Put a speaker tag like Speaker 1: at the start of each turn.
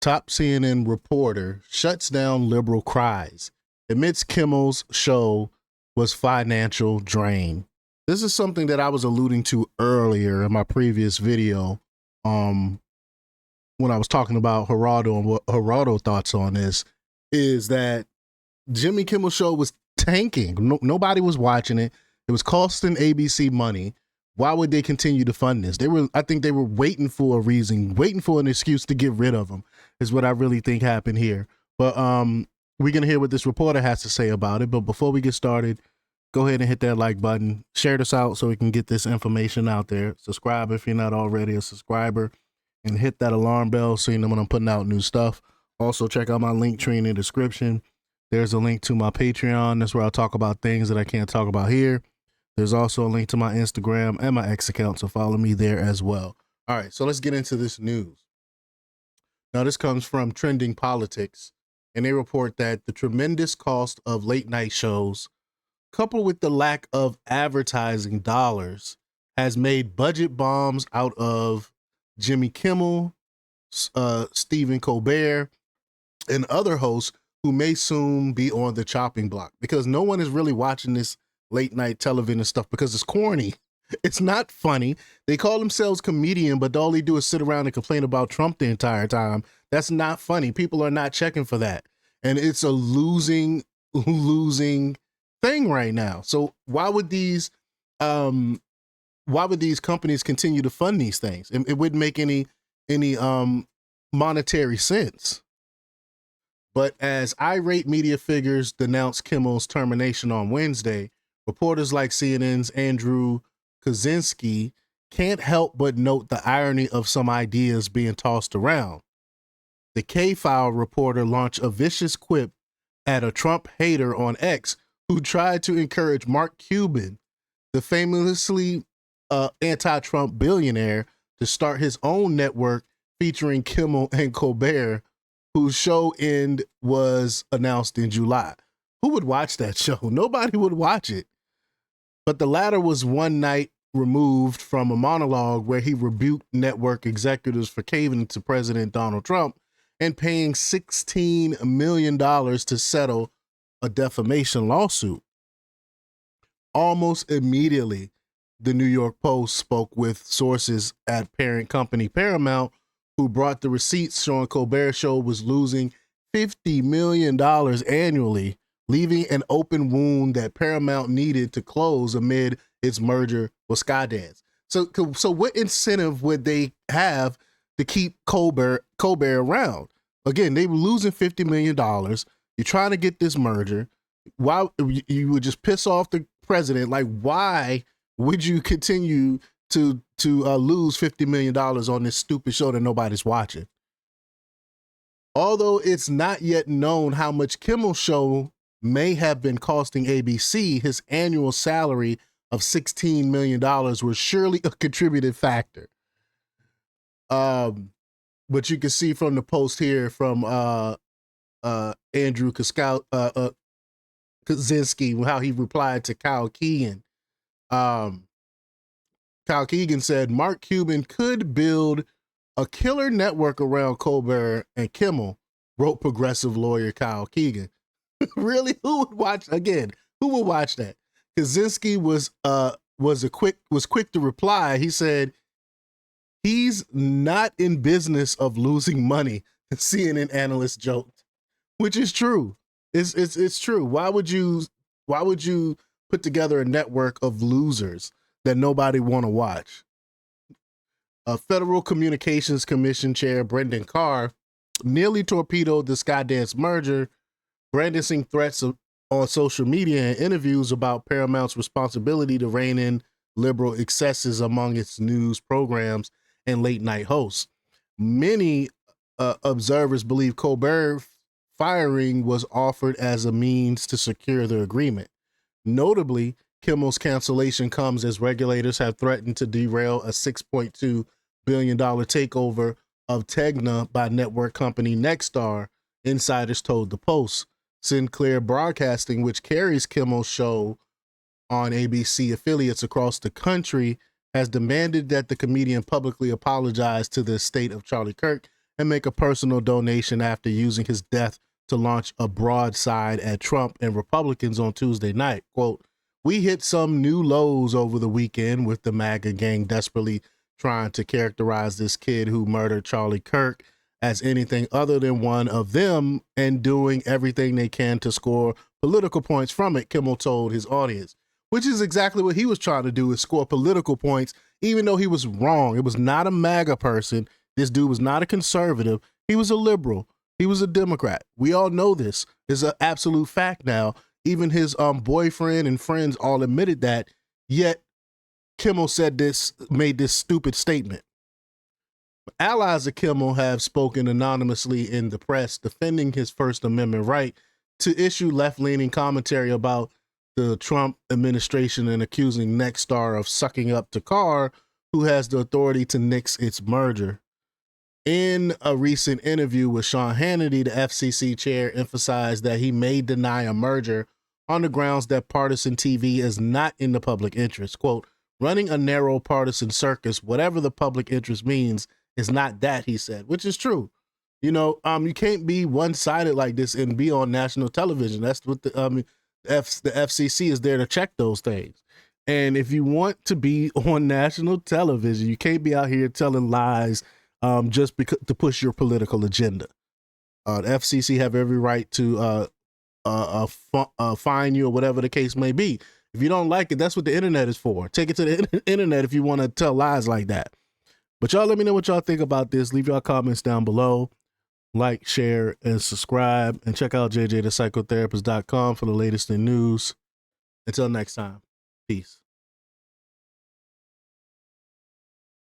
Speaker 1: Top CNN reporter shuts down liberal cries. Admits Kimmel's show was financial drain. This is something that I was alluding to earlier in my previous video. Um, when I was talking about Geraldo and what Geraldo thoughts on this is that Jimmy Kimmel show was tanking. Nobody was watching it. It was costing ABC money. Why would they continue to fund this? I think they were waiting for a reason, waiting for an excuse to get rid of them, is what I really think happened here. But we're gonna hear what this reporter has to say about it. But before we get started, go ahead and hit that like button, share this out so we can get this information out there. Subscribe if you're not already a subscriber, and hit that alarm bell so you know when I'm putting out new stuff. Also, check out my link tree in the description. There's a link to my Patreon. That's where I'll talk about things that I can't talk about here. There's also a link to my Instagram and my X account, so follow me there as well. All right, so let's get into this news. Now, this comes from Trending Politics, and they report that the tremendous cost of late night shows, coupled with the lack of advertising dollars, has made budget bombs out of Jimmy Kimmel, Stephen Colbert, and other hosts who may soon be on the chopping block, because no one is really watching this late night television stuff because it's corny. It's not funny. They call themselves comedian, but all they do is sit around and complain about Trump the entire time. That's not funny. People are not checking for that. And it's a losing thing right now. So why would these companies continue to fund these things? It wouldn't make any monetary sense. But as irate media figures denounced Kimmel's termination on Wednesday, reporters like CNN's Andrew Kaczynski can't help but note the irony of some ideas being tossed around. The K-File reporter launched a vicious quip at a Trump hater on X who tried to encourage Mark Cuban, the famously anti-Trump billionaire, to start his own network featuring Kimmel and Colbert, whose show end was announced in July. Who would watch that show? Nobody would watch it. But the latter was one night removed from a monologue where he rebuked network executives for caving to President Donald Trump and paying $16 million to settle a defamation lawsuit. Almost immediately, the New York Post spoke with sources at parent company Paramount, who brought the receipts showing Colbert's show was losing $50 million annually, leaving an open wound that Paramount needed to close amid its merger with Skydance. So what incentive would they have to keep Colbert around? Again, they were losing $50 million. You're trying to get this merger. Why you would just piss off the president? Like, why would you continue to lose $50 million on this stupid show that nobody's watching? Although it's not yet known how much Kimmel's show may have been costing ABC, his annual salary of $16 million was surely a contributing factor. But you can see from the post here from Andrew Kaczynski how he replied to Kyle Keegan. Kyle Keegan said Mark Cuban could build a killer network around Colbert and Kimmel, wrote progressive lawyer Kyle Keegan. Really? Who would watch again? Who would watch that? Kaczynski was quick to reply. He said he's not in business of losing money. CNN analyst joked, which is true. It's true. Why would you put together a network of losers that nobody want to watch? Federal Communications Commission Chair Brendan Carr nearly torpedoed the Skydance merger, brandishing threats on social media and interviews about Paramount's responsibility to rein in liberal excesses among its news programs and late night hosts. Many observers believe Colbert firing was offered as a means to secure the agreement. Notably, Kimmel's cancellation comes as regulators have threatened to derail a $6.2 billion takeover of Tegna by network company Nexstar, insiders told the Post. Sinclair Broadcasting, which carries Kimmel's show on ABC affiliates across the country, has demanded that the comedian publicly apologize to the estate of Charlie Kirk and make a personal donation after using his death to launch a broadside at Trump and Republicans on Tuesday night. Quote, "We hit some new lows over the weekend with the MAGA gang desperately trying to characterize this kid who murdered Charlie Kirk as anything other than one of them and doing everything they can to score political points from it," Kimmel told his audience, which is exactly what he was trying to do, is score political points, even though he was wrong. It was not a MAGA person. This dude was not a conservative. He was a liberal. He was a Democrat. We all know this. It's an absolute fact now. Even his boyfriend and friends all admitted that, yet Kimmel made this stupid statement. Allies of Kimmel have spoken anonymously in the press defending his First Amendment right to issue left-leaning commentary about the Trump administration and accusing Nexstar of sucking up to Carr, who has the authority to nix its merger. In a recent interview with Sean Hannity, the FCC chair emphasized that he may deny a merger on the grounds that partisan TV is not in the public interest. Quote, "Running a narrow partisan circus, whatever the public interest means, is not that," he said, which is true. You know, you can't be one-sided like this and be on national television. That's what the FCC is there to check those things. And if you want to be on national television, you can't be out here telling lies just because to push your political agenda. The FCC have every right to fine you or whatever the case may be. If you don't like it, that's what the internet is for. Take it to the internet if you want to tell lies like that. But y'all let me know what y'all think about this. Leave y'all comments down below. Like, share, and subscribe. And check out jjthepsychotherapist.com for the latest in news. Until next time, peace.